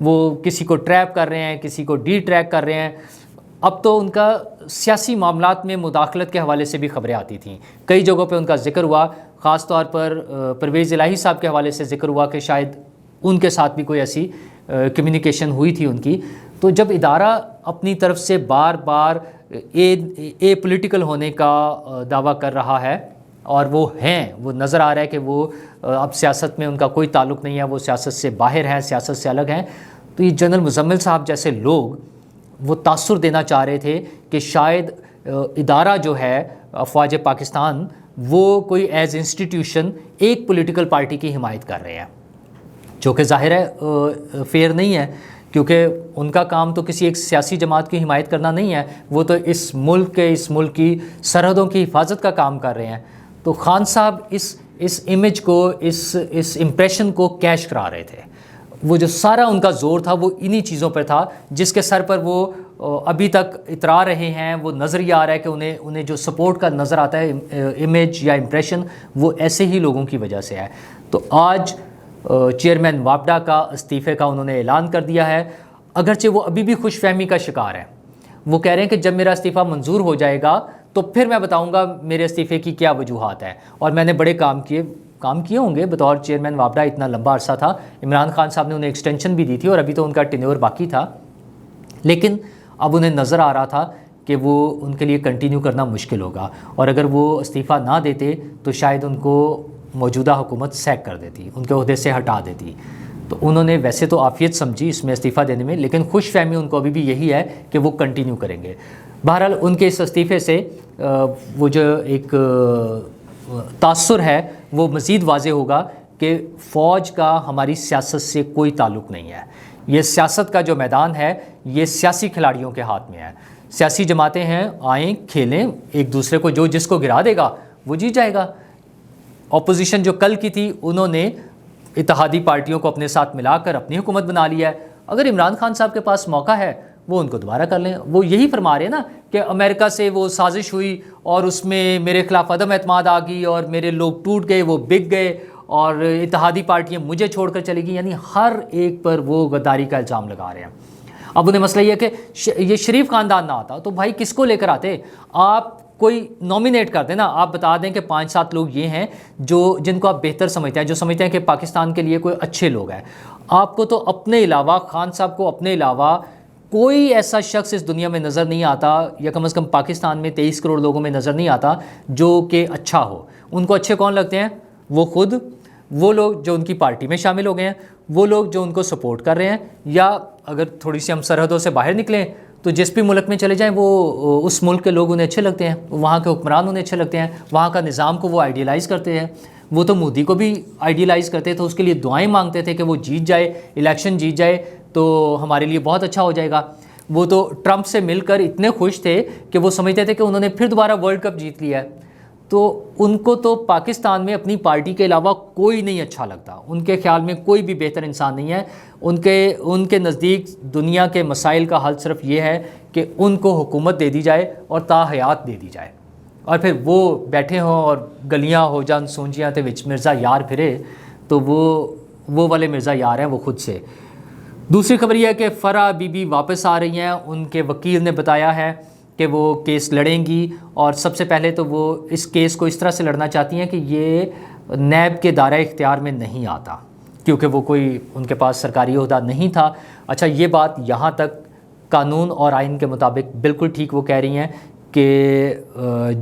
وہ کسی کو ٹریپ کر رہے ہیں، کسی کو ڈی ٹریک کر رہے ہیں. اب تو ان کا سیاسی معاملات میں مداخلت کے حوالے سے بھی خبریں آتی تھیں. کئی جگہوں پہ ان کا ذکر ہوا، خاص طور پر پرویز الہی صاحب کے حوالے سے ذکر ہوا کہ شاید ان کے ساتھ بھی کوئی ایسی کمیونیکیشن ہوئی تھی ان کی. تو جب ادارہ اپنی طرف سے بار بار اے پولیٹیکل ہونے کا دعویٰ کر رہا ہے، اور وہ ہیں، وہ نظر آ رہا ہے کہ وہ اب سیاست میں ان کا کوئی تعلق نہیں ہے، وہ سیاست سے باہر ہیں، سیاست سے الگ ہیں، تو یہ جنرل مزمل صاحب جیسے لوگ وہ تاثر دینا چاہ رہے تھے کہ شاید ادارہ جو ہے افواج پاکستان وہ کوئی ایز انسٹیٹیوشن ایک پولیٹیکل پارٹی کی حمایت کر رہے ہیں، جو کہ ظاہر ہے فیئر نہیں ہے، کیونکہ ان کا کام تو کسی ایک سیاسی جماعت کی حمایت کرنا نہیں ہے، وہ تو اس ملک کی سرحدوں کی حفاظت کا کام کر رہے ہیں. تو خان صاحب اس امیج کو، اس امپریشن کو کیش کرا رہے تھے. وہ جو سارا ان کا زور تھا وہ انہی چیزوں پر تھا جس کے سر پر وہ ابھی تک اترا رہے ہیں. وہ نظر یہ آ رہا ہے کہ انہیں جو سپورٹ کا نظر آتا ہے امیج یا امپریشن، وہ ایسے ہی لوگوں کی وجہ سے ہے. تو آج چیئرمین واپڈا کا استعفے کا انہوں نے اعلان کر دیا ہے، اگرچہ وہ ابھی بھی خوش فہمی کا شکار ہیں. وہ کہہ رہے ہیں کہ جب میرا استعفیٰ منظور ہو جائے گا تو پھر میں بتاؤں گا میرے استعفے کی کیا وجوہات ہیں، اور میں نے بڑے کام کیے ہوں گے بطور چیئرمین واپڈا. اتنا لمبا عرصہ تھا، عمران خان صاحب نے انہیں ایکسٹینشن بھی دی تھی اور ابھی تو ان کا ٹینیور باقی تھا، لیکن اب انہیں نظر آ رہا تھا کہ وہ ان کے لیے کنٹینیو کرنا مشکل ہوگا، اور اگر وہ استعفیٰ نہ دیتے تو شاید ان کو موجودہ حکومت سیک کر دیتی، ان کے عہدے سے ہٹا دیتی. تو انہوں نے ویسے تو عافیت سمجھی اس میں استعفیٰ دینے میں، لیکن خوش فہمی ان کو ابھی بھی یہی ہے کہ وہ کنٹینیو کریں گے. بہرحال ان کے اس استعفے سے وہ جو ایک تاثر ہے وہ مزید واضح ہوگا کہ فوج کا ہماری سیاست سے کوئی تعلق نہیں ہے. یہ سیاست کا جو میدان ہے یہ سیاسی کھلاڑیوں کے ہاتھ میں ہے. سیاسی جماعتیں ہیں، آئیں کھیلیں ایک دوسرے کو، جس کو گرا دے گا وہ جیت جائے گا. اپوزیشن جو کل کی تھی انہوں نے اتحادی پارٹیوں کو اپنے ساتھ ملا کر اپنی حکومت بنا لی ہے. اگر عمران خان صاحب کے پاس موقع ہے وہ ان کو دوبارہ کر لیں. وہ یہی فرما رہے ہیں نا کہ امریکہ سے وہ سازش ہوئی اور اس میں میرے خلاف عدم اعتماد آ گئی اور میرے لوگ ٹوٹ گئے، وہ بک گئے اور اتحادی پارٹیاں مجھے چھوڑ کر چلی گئی. یعنی ہر ایک پر وہ غداری کا الزام لگا رہے ہیں. اب انہیں مسئلہ یہ ہے کہ یہ شریف خاندان نہ آتا تو بھائی کس کو لے کر آتے؟ آپ کوئی نامینیٹ کر دیں نا، آپ بتا دیں کہ 5-7 لوگ یہ ہیں جن کو آپ بہتر سمجھتے ہیں، جو سمجھتے ہیں کہ پاکستان کے لیے کوئی اچھے لوگ ہیں. آپ کو تو اپنے علاوہ، خان صاحب کو اپنے علاوہ کوئی ایسا شخص اس دنیا میں نظر نہیں آتا، یا کم از کم پاکستان میں 23 کروڑ لوگوں میں نظر نہیں آتا جو کہ اچھا ہو. ان کو اچھے کون لگتے ہیں؟ وہ خود، وہ لوگ جو ان کی پارٹی میں شامل ہو گئے ہیں، وہ لوگ جو ان کو سپورٹ کر رہے ہیں، یا اگر تھوڑی سی ہم سرحدوں سے باہر نکلیں تو جس بھی ملک میں چلے جائیں وہ اس ملک کے لوگ انہیں اچھے لگتے ہیں، وہاں کے حکمران انہیں اچھے لگتے ہیں، وہاں کا نظام کو وہ آئیڈیلائز کرتے ہیں. وہ تو مودی کو بھی آئیڈیلائز کرتے تھے، اس کے لیے دعائیں مانگتے تھے کہ وہ جیت جائے، الیکشن جیت جائے تو ہمارے لیے بہت اچھا ہو جائے گا. وہ تو ٹرمپ سے مل کر اتنے خوش تھے کہ وہ سمجھتے تھے کہ انہوں نے پھر دوبارہ ورلڈ کپ جیت لیا ہے. تو ان کو تو پاکستان میں اپنی پارٹی کے علاوہ کوئی نہیں اچھا لگتا. ان کے خیال میں کوئی بھی بہتر انسان نہیں ہے. ان کے نزدیک دنیا کے مسائل کا حل صرف یہ ہے کہ ان کو حکومت دے دی جائے اور تا حیات دے دی جائے، اور پھر وہ بیٹھے ہوں اور گلیاں ہو جان سونجیاں تے وچ مرزا یار پھرے، تو وہ والے مرزا یار ہیں وہ خود سے. دوسری خبر یہ ہے کہ فرح بی بی واپس آ رہی ہیں. ان کے وکیل نے بتایا ہے کہ وہ کیس لڑیں گی، اور سب سے پہلے تو وہ اس کیس کو اس طرح سے لڑنا چاہتی ہیں کہ یہ نیب کے دائرہ اختیار میں نہیں آتا، کیونکہ وہ کوئی ان کے پاس سرکاری عہدہ نہیں تھا. اچھا، یہ بات یہاں تک قانون اور آئین کے مطابق بالکل ٹھیک وہ کہہ رہی ہیں کہ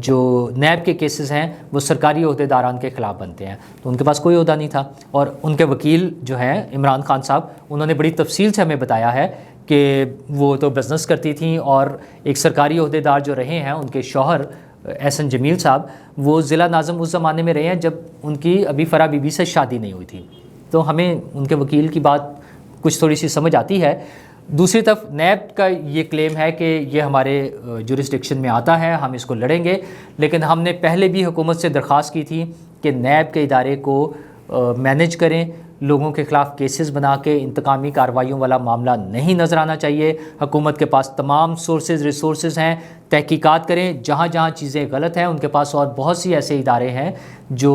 جو نیب کے کیسز ہیں وہ سرکاری عہدے داران کے خلاف بنتے ہیں، تو ان کے پاس کوئی عہدہ نہیں تھا. اور ان کے وکیل جو ہیں عمران خان صاحب، انہوں نے بڑی تفصیل سے ہمیں بتایا ہے کہ وہ تو بزنس کرتی تھیں، اور ایک سرکاری عہدے دار جو رہے ہیں ان کے شوہر احسن جمیل صاحب، وہ ضلع ناظم اس زمانے میں رہے ہیں جب ان کی ابھی فرح بی بی سے شادی نہیں ہوئی تھی. تو ہمیں ان کے وکیل کی بات کچھ تھوڑی سی سمجھ آتی ہے. دوسری طرف نیب کا یہ کلیم ہے کہ یہ ہمارے جورسڈکشن میں آتا ہے، ہم اس کو لڑیں گے، لیکن ہم نے پہلے بھی حکومت سے درخواست کی تھی کہ نیب کے ادارے کو مینیج کریں. لوگوں کے خلاف کیسز بنا کے انتقامی کارروائیوں والا معاملہ نہیں نظر آنا چاہیے. حکومت کے پاس تمام ریسورسز ہیں، تحقیقات کریں جہاں جہاں چیزیں غلط ہیں. ان کے پاس اور بہت سی ایسے ادارے ہیں جو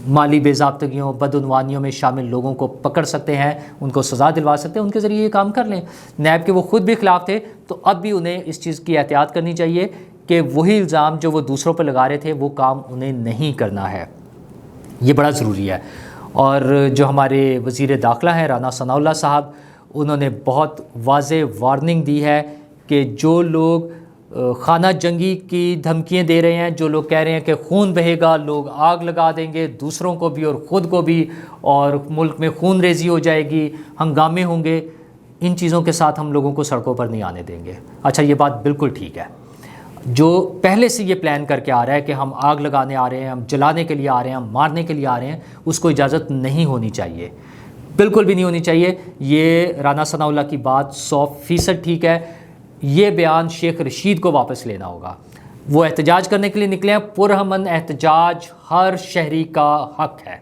مالی بے ضابطگیوں بدعنوانیوں میں شامل لوگوں کو پکڑ سکتے ہیں، ان کو سزا دلوا سکتے ہیں، ان کے ذریعے یہ کام کر لیں۔ نیب کے وہ خود بھی خلاف تھے، تو اب بھی انہیں اس چیز کی احتیاط کرنی چاہیے کہ وہی الزام جو وہ دوسروں پر لگا رہے تھے وہ کام انہیں نہیں کرنا ہے، یہ بڑا ضروری ہے۔ اور جو ہمارے وزیر داخلہ ہیں رانا ثناء اللہ صاحب، انہوں نے بہت واضح وارننگ دی ہے کہ جو لوگ خانہ جنگی کی دھمکیاں دے رہے ہیں، جو لوگ کہہ رہے ہیں کہ خون بہے گا، لوگ آگ لگا دیں گے دوسروں کو بھی اور خود کو بھی، اور ملک میں خون ریزی ہو جائے گی، ہنگامے ہوں گے، ان چیزوں کے ساتھ ہم لوگوں کو سڑکوں پر نہیں آنے دیں گے۔ اچھا، یہ بات بالکل ٹھیک ہے۔ جو پہلے سے یہ پلان کر کے آ رہا ہے کہ ہم آگ لگانے آ رہے ہیں، ہم جلانے کے لیے آ رہے ہیں، ہم مارنے کے لیے آ رہے ہیں، اس کو اجازت نہیں ہونی چاہیے، بالکل بھی نہیں ہونی چاہیے۔ یہ رانا ثناء اللہ کی بات 100% ٹھیک ہے۔ یہ بیان شیخ رشید کو واپس لینا ہوگا۔ وہ احتجاج کرنے کے لیے نکلے ہیں، پرامن احتجاج ہر شہری کا حق ہے،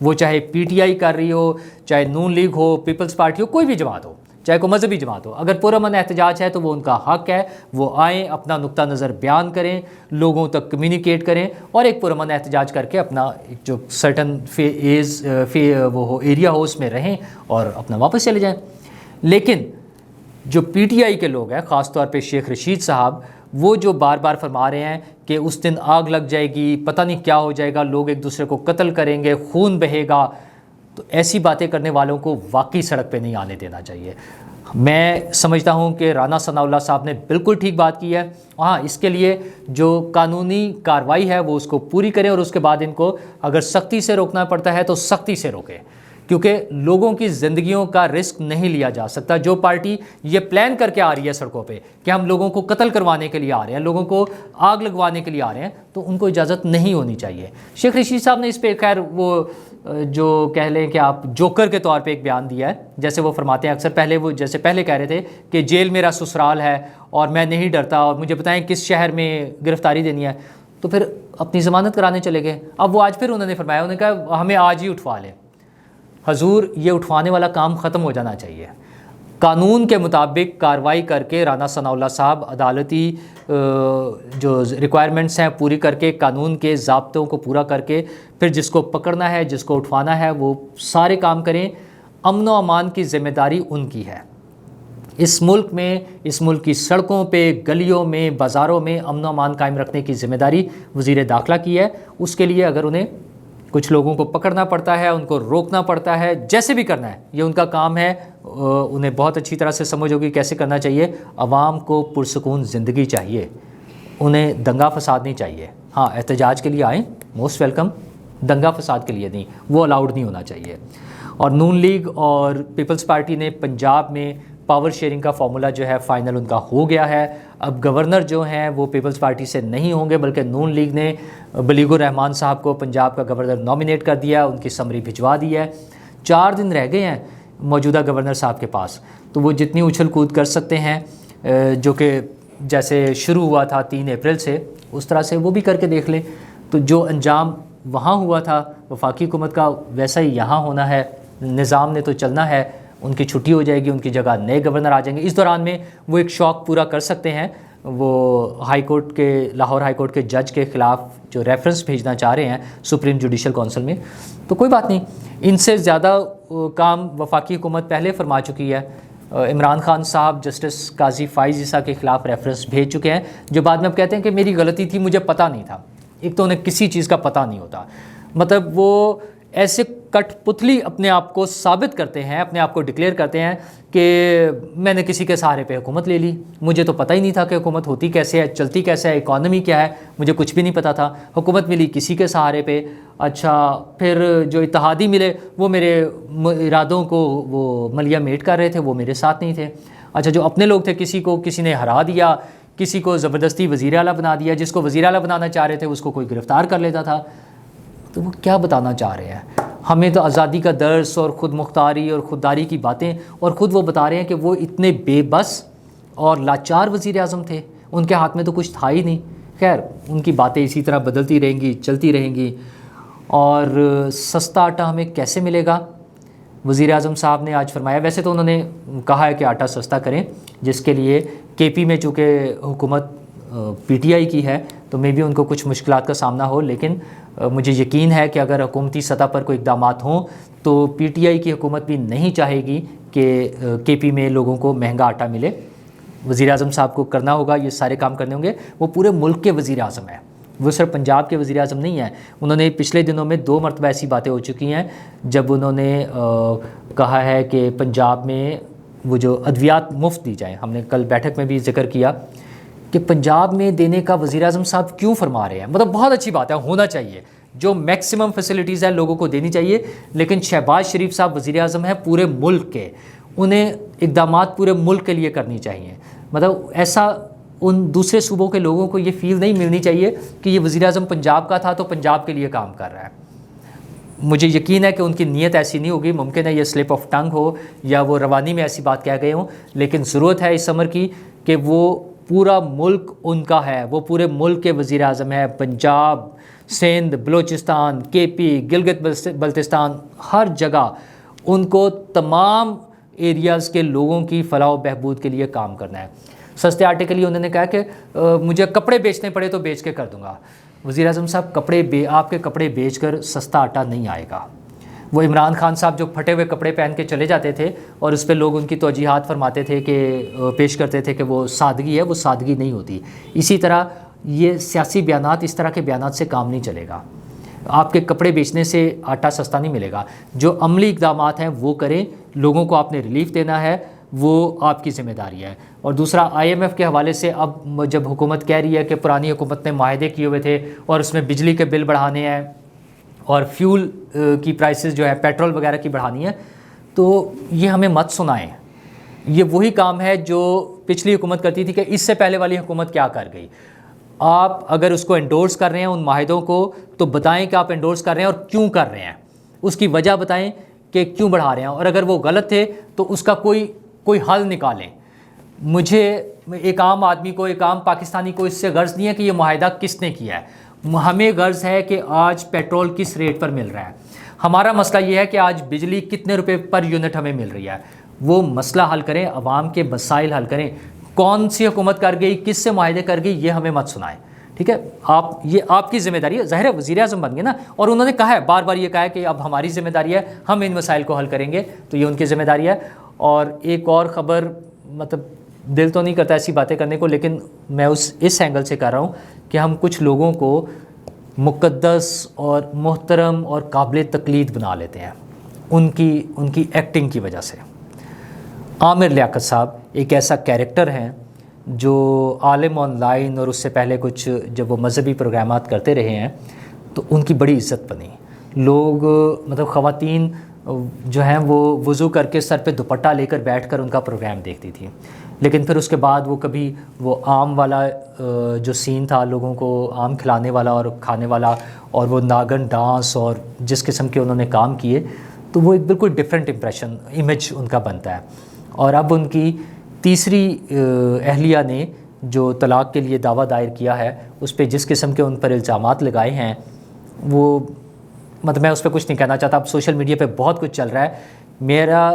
وہ چاہے پی ٹی آئی کر رہی ہو، چاہے نون لیگ ہو، پیپلز پارٹی ہو، کوئی بھی جماعت ہو، چاہے کوئی مذہبی جماعت ہو، اگر پرامن احتجاج ہے تو وہ ان کا حق ہے، وہ آئیں، اپنا نقطہ نظر بیان کریں، لوگوں تک کمیونیکیٹ کریں، اور ایک پرامن احتجاج کر کے اپنا جو سرٹن وہ ایریا ہو اس میں رہیں اور اپنا واپس چلے جائیں۔ لیکن جو پی ٹی آئی کے لوگ ہیں، خاص طور پہ شیخ رشید صاحب، وہ جو بار بار فرما رہے ہیں کہ اس دن آگ لگ جائے گی، پتہ نہیں کیا ہو جائے گا، لوگ ایک دوسرے کو قتل کریں گے، خون بہے گا، تو ایسی باتیں کرنے والوں کو واقعی سڑک پہ نہیں آنے دینا چاہیے۔ میں سمجھتا ہوں کہ رانا ثناء اللہ صاحب نے بالکل ٹھیک بات کی ہے۔ ہاں، اس کے لیے جو قانونی کارروائی ہے وہ اس کو پوری کریں، اور اس کے بعد ان کو اگر سختی سے روکنا پڑتا ہے تو سختی سے روکیں، کیونکہ لوگوں کی زندگیوں کا رسک نہیں لیا جا سکتا۔ جو پارٹی یہ پلان کر کے آ رہی ہے سڑکوں پہ کہ ہم لوگوں کو قتل کروانے کے لیے آ رہے ہیں، لوگوں کو آگ لگوانے کے لیے آ رہے ہیں، تو ان کو اجازت نہیں ہونی چاہیے۔ شیخ رشید صاحب نے اس پہ خیر وہ جو کہہ لیں کہ آپ جوکر کے طور پہ ایک بیان دیا ہے، جیسے وہ فرماتے ہیں اکثر، پہلے کہہ رہے تھے کہ جیل میرا سسرال ہے اور میں نہیں ڈرتا، اور مجھے بتائیں کس شہر میں گرفتاری دینی ہے، تو پھر اپنی ضمانت کرانے چلے گئے۔ اب وہ آج پھر انہوں نے فرمایا، انہوں نے کہا ہمیں آج ہی اٹھوا لیں۔ حضور، یہ اٹھوانے والا کام ختم ہو جانا چاہیے۔ قانون کے مطابق کارروائی کر کے رانا ثناء اللہ صاحب عدالتی جو ریکوائرمنٹس ہیں پوری کر کے، قانون کے ضابطوں کو پورا کر کے، پھر جس کو پکڑنا ہے، جس کو اٹھوانا ہے، وہ سارے کام کریں۔ امن و امان کی ذمہ داری ان کی ہے۔ اس ملک میں، اس ملک کی سڑکوں پہ، گلیوں میں، بازاروں میں امن و امان قائم رکھنے کی ذمہ داری وزیر داخلہ کی ہے۔ اس کے لیے اگر انہیں کچھ لوگوں کو پکڑنا پڑتا ہے، ان کو روکنا پڑتا ہے، جیسے بھی کرنا ہے، یہ ان کا کام ہے۔ انہیں بہت اچھی طرح سے سمجھ ہوگی کیسے کرنا چاہیے۔ عوام کو پرسکون زندگی چاہیے، انہیں دنگا فساد نہیں چاہیے۔ ہاں، احتجاج کے لیے آئیں، موسٹ ویلکم، دنگا فساد کے لیے نہیں، وہ الاؤڈ نہیں ہونا چاہیے۔ اور نون لیگ اور پیپلز پارٹی نے پنجاب میں پاور شیئرنگ کا فارمولہ جو ہے فائنل ان کا ہو گیا ہے۔ اب گورنر جو ہیں وہ پیپلز پارٹی سے نہیں ہوں گے، بلکہ نون لیگ نے بلیغ الرحمان صاحب کو پنجاب کا گورنر نامینیٹ کر دیا، ان کی سمری بھجوا دی ہے۔ 4 دن رہ گئے ہیں موجودہ گورنر صاحب کے پاس، تو وہ جتنی اچھل کود کر سکتے ہیں، جو کہ جیسے شروع ہوا تھا 3 اپریل سے، اس طرح سے وہ بھی کر کے دیکھ لیں۔ تو جو انجام وہاں ہوا تھا وفاقی حکومت کا، ویسا ہی یہاں ہونا ہے۔ نظام نے تو چلنا ہے، ان کی چھٹی ہو جائے گی، ان کی جگہ نئے گورنر آ جائیں گے۔ اس دوران میں وہ ایک شوق پورا کر سکتے ہیں، وہ ہائی کورٹ کے، لاہور ہائی کورٹ کے جج کے خلاف جو ریفرنس بھیجنا چاہ رہے ہیں سپریم جوڈیشل کونسل میں، تو کوئی بات نہیں، ان سے زیادہ کام وفاقی حکومت پہلے فرما چکی ہے۔ عمران خان صاحب جسٹس قاضی فائز عیسیٰ کے خلاف ریفرنس بھیج چکے ہیں، جو بعد میں اب کہتے ہیں کہ میری غلطی تھی، مجھے پتہ نہیں تھا۔ ایک تو انہیں کسی چیز کا پتہ نہیں ہوتا، مطلب وہ ایسے کٹ پتلی اپنے آپ کو ثابت کرتے ہیں، اپنے آپ کو ڈکلیئر کرتے ہیں کہ میں نے کسی کے سہارے پہ حکومت لے لی، مجھے تو پتہ ہی نہیں تھا کہ حکومت ہوتی کیسے ہے، چلتی کیسے ہے، اکانومی کیا ہے، مجھے کچھ بھی نہیں پتہ تھا، حکومت ملی کسی کے سہارے پہ۔ اچھا، پھر جو اتحادی ملے وہ میرے ارادوں کو وہ ملیا میٹ کر رہے تھے، وہ میرے ساتھ نہیں تھے۔ اچھا، جو اپنے لوگ تھے، کسی نے ہرا دیا، کسی کو زبردستی وزیر اعلیٰ بنا دیا، جس کو وزیر اعلیٰ بنانا چاہ رہے تھے اس کو کوئی گرفتار کر لیتا تھا۔ تو وہ کیا بتانا چاہ رہے ہیں؟ ہمیں تو آزادی کا درس اور خود مختاری اور خودداری کی باتیں، اور خود وہ بتا رہے ہیں کہ وہ اتنے بے بس اور لاچار وزیر اعظم تھے، ان کے ہاتھ میں تو کچھ تھا ہی نہیں۔ خیر، ان کی باتیں اسی طرح بدلتی رہیں گی، چلتی رہیں گی۔ اور سستا آٹا ہمیں کیسے ملے گا؟ وزیر اعظم صاحب نے آج فرمایا، ویسے تو انہوں نے کہا ہے کہ آٹا سستا کریں، جس کے لیے کے پی میں چونکہ حکومت پی ٹی آئی کی ہے تو میں بھی ان کو کچھ مشکلات کا سامنا ہو، لیکن مجھے یقین ہے کہ اگر حکومتی سطح پر کوئی اقدامات ہوں تو پی ٹی آئی کی حکومت بھی نہیں چاہے گی کہ کے پی میں لوگوں کو مہنگا آٹا ملے. وزیر اعظم صاحب کو کرنا ہوگا یہ سارے کام کرنے ہوں گے. وہ پورے ملک کے وزیر اعظم ہیں, وہ صرف پنجاب کے وزیر اعظم نہیں ہیں. انہوں نے پچھلے دنوں میں 2 مرتبہ ایسی باتیں ہو چکی ہیں جب انہوں نے کہا ہے کہ پنجاب میں وہ جو ادویات مفت دی جائیں. ہم نے کل بیٹھک میں بھی ذکر کیا کہ پنجاب میں دینے کا وزیر اعظم صاحب کیوں فرما رہے ہیں. مطلب بہت اچھی بات ہے, ہونا چاہیے, جو میکسیمم فیسلٹیز ہیں لوگوں کو دینی چاہیے. لیکن شہباز شریف صاحب وزیر اعظم ہیں پورے ملک کے, انہیں اقدامات پورے ملک کے لیے کرنی چاہیے. مطلب ایسا ان دوسرے صوبوں کے لوگوں کو یہ فیل نہیں ملنی چاہیے کہ یہ وزیر اعظم پنجاب کا تھا تو پنجاب کے لیے کام کر رہا ہے. مجھے یقین ہے کہ ان کی نیت ایسی نہیں ہوگی, ممکن ہے یہ سلپ آف ٹنگ ہو یا وہ روانی میں ایسی بات کہہ گئے ہوں, لیکن ضرورت ہے اس امر کی کہ وہ پورا ملک ان کا ہے, وہ پورے ملک کے وزیر اعظم ہے. پنجاب, سندھ, بلوچستان, کے پی, گلگت بلتستان, ہر جگہ ان کو تمام ایریاز کے لوگوں کی فلاح و بہبود کے لیے کام کرنا ہے. سستے آٹے کے لیے انہوں نے کہا کہ مجھے کپڑے بیچنے پڑے تو بیچ کے کر دوں گا. وزیر اعظم صاحب آپ کے کپڑے بیچ کر سستا آٹا نہیں آئے گا. وہ عمران خان صاحب جو پھٹے ہوئے کپڑے پہن کے چلے جاتے تھے اور اس پہ لوگ ان کی توجیحات فرماتے تھے کہ پیش کرتے تھے کہ وہ سادگی ہے, وہ سادگی نہیں ہوتی. اسی طرح یہ سیاسی بیانات, اس طرح کے بیانات سے کام نہیں چلے گا. آپ کے کپڑے بیچنے سے آٹا سستا نہیں ملے گا. جو عملی اقدامات ہیں وہ کریں, لوگوں کو آپ نے ریلیف دینا ہے, وہ آپ کی ذمہ داری ہے. اور دوسرا IMF کے حوالے سے اب جب حکومت کہہ رہی ہے کہ پرانی حکومت نے معاہدے کیے ہوئے تھے اور اس میں بجلی کے بل بڑھانے ہیں اور فیول کی پرائسز جو ہے پیٹرول وغیرہ کی بڑھانی ہے, تو یہ ہمیں مت سنائیں. یہ وہی کام ہے جو پچھلی حکومت کرتی تھی کہ اس سے پہلے والی حکومت کیا کر گئی. آپ اگر اس کو انڈورس کر رہے ہیں ان معاہدوں کو تو بتائیں کہ آپ انڈورس کر رہے ہیں اور کیوں کر رہے ہیں, اس کی وجہ بتائیں کہ کیوں بڑھا رہے ہیں, اور اگر وہ غلط تھے تو اس کا کوئی حل نکالیں. مجھے ایک عام آدمی کو, ایک عام پاکستانی کو اس سے غرض نہیں ہے کہ یہ معاہدہ کس نے کیا ہے. ہمیں غرض ہے کہ آج پیٹرول کس ریٹ پر مل رہا ہے. ہمارا مسئلہ یہ ہے کہ آج بجلی کتنے روپے پر یونٹ ہمیں مل رہی ہے. وہ مسئلہ حل کریں, عوام کے مسائل حل کریں. کون سی حکومت کر گئی, کس سے معاہدے کر گئی, یہ ہمیں مت سنائیں. ٹھیک ہے, یہ آپ کی ذمہ داری ہے. ظاہر ہے وزیر اعظم بن گئے نا, اور انہوں نے کہا ہے, بار بار یہ کہا ہے کہ اب ہماری ذمہ داری ہے, ہم ان مسائل کو حل کریں گے, تو یہ ان کی ذمہ داری ہے. اور ایک اور خبر, مطلب دل تو نہیں کرتا ایسی باتیں کرنے کو, لیکن میں اس اینگل سے کر رہا ہوں کہ ہم کچھ لوگوں کو مقدس اور محترم اور قابل تقلید بنا لیتے ہیں ان کی ایکٹنگ کی وجہ سے. عامر لیاقت صاحب ایک ایسا کیریکٹر ہیں جو عالم آن لائن اور اس سے پہلے کچھ جب وہ مذہبی پروگرامات کرتے رہے ہیں تو ان کی بڑی عزت بنی. لوگ مطلب خواتین جو ہیں وہ وضو کر کے سر پہ دوپٹہ لے کر بیٹھ کر ان کا پروگرام دیکھتی تھی. لیکن پھر اس کے بعد وہ کبھی وہ آم والا جو سین تھا, لوگوں کو آم کھلانے والا اور کھانے والا, اور وہ ناگن ڈانس اور جس قسم کے انہوں نے کام کیے, تو وہ ایک بالکل ڈیفرنٹ امیج ان کا بنتا ہے. اور اب ان کی تیسری اہلیہ نے جو طلاق کے لیے دعویٰ دائر کیا ہے, اس پہ جس قسم کے ان پر الزامات لگائے ہیں, وہ مطلب میں اس پہ کچھ نہیں کہنا چاہتا. اب سوشل میڈیا پہ بہت کچھ چل رہا ہے. میرا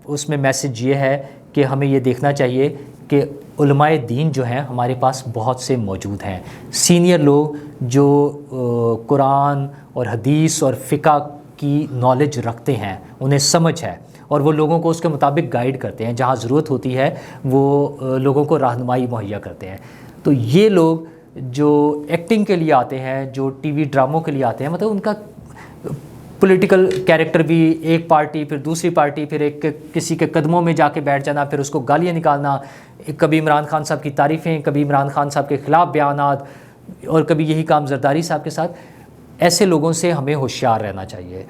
اس میں میسج یہ ہے کہ ہمیں یہ دیکھنا چاہیے کہ علماء دین جو ہیں ہمارے پاس بہت سے موجود ہیں, سینئر لوگ جو قرآن اور حدیث اور فقہ کی نالج رکھتے ہیں, انہیں سمجھ ہے, اور وہ لوگوں کو اس کے مطابق گائیڈ کرتے ہیں. جہاں ضرورت ہوتی ہے وہ لوگوں کو رہنمائی مہیا کرتے ہیں. تو یہ لوگ جو ایکٹنگ کے لیے آتے ہیں, جو ٹی وی ڈراموں کے لیے آتے ہیں, مطلب ان کا پولیٹیکل کیریکٹر بھی ایک پارٹی پھر دوسری پارٹی, پھر ایک کسی کے قدموں میں جا کے بیٹھ جانا, پھر اس کو گالیاں نکالنا, کبھی عمران خان صاحب کی تعریفیں, کبھی عمران خان صاحب کے خلاف بیانات, اور کبھی یہی کام زرداری صاحب کے ساتھ. ایسے لوگوں سے ہمیں ہوشیار رہنا چاہیے.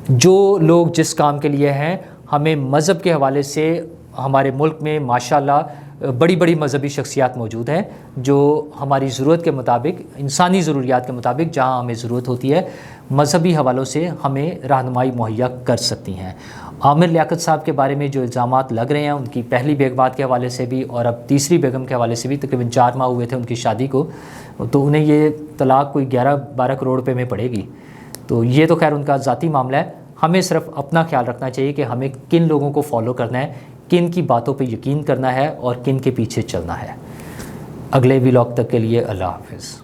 جو لوگ جس کام کے لیے ہیں, ہمیں مذہب کے حوالے سے ہمارے ملک میں ماشاءاللہ بڑی بڑی مذہبی شخصیات موجود ہیں جو ہماری ضرورت کے مطابق, انسانی ضروریات کے مطابق جہاں ہمیں ضرورت ہوتی ہے, مذہبی حوالوں سے ہمیں رہنمائی مہیا کر سکتی ہیں. عامر لیاقت صاحب کے بارے میں جو الزامات لگ رہے ہیں, ان کی پہلی بیگمات کے حوالے سے بھی اور اب تیسری بیگم کے حوالے سے بھی, تقریباً 4 ماہ ہوئے تھے ان کی شادی کو, تو انہیں یہ طلاق کوئی 11-12 کروڑ روپے میں پڑے گی. تو یہ تو خیر ان کا ذاتی معاملہ ہے. ہمیں صرف اپنا خیال رکھنا چاہیے کہ ہمیں کن لوگوں کو فالو کرنا ہے, کن کی باتوں پہ یقین کرنا ہے اور کن کے پیچھے چلنا ہے. اگلے ولاگ تک کے لیے اللہ حافظ.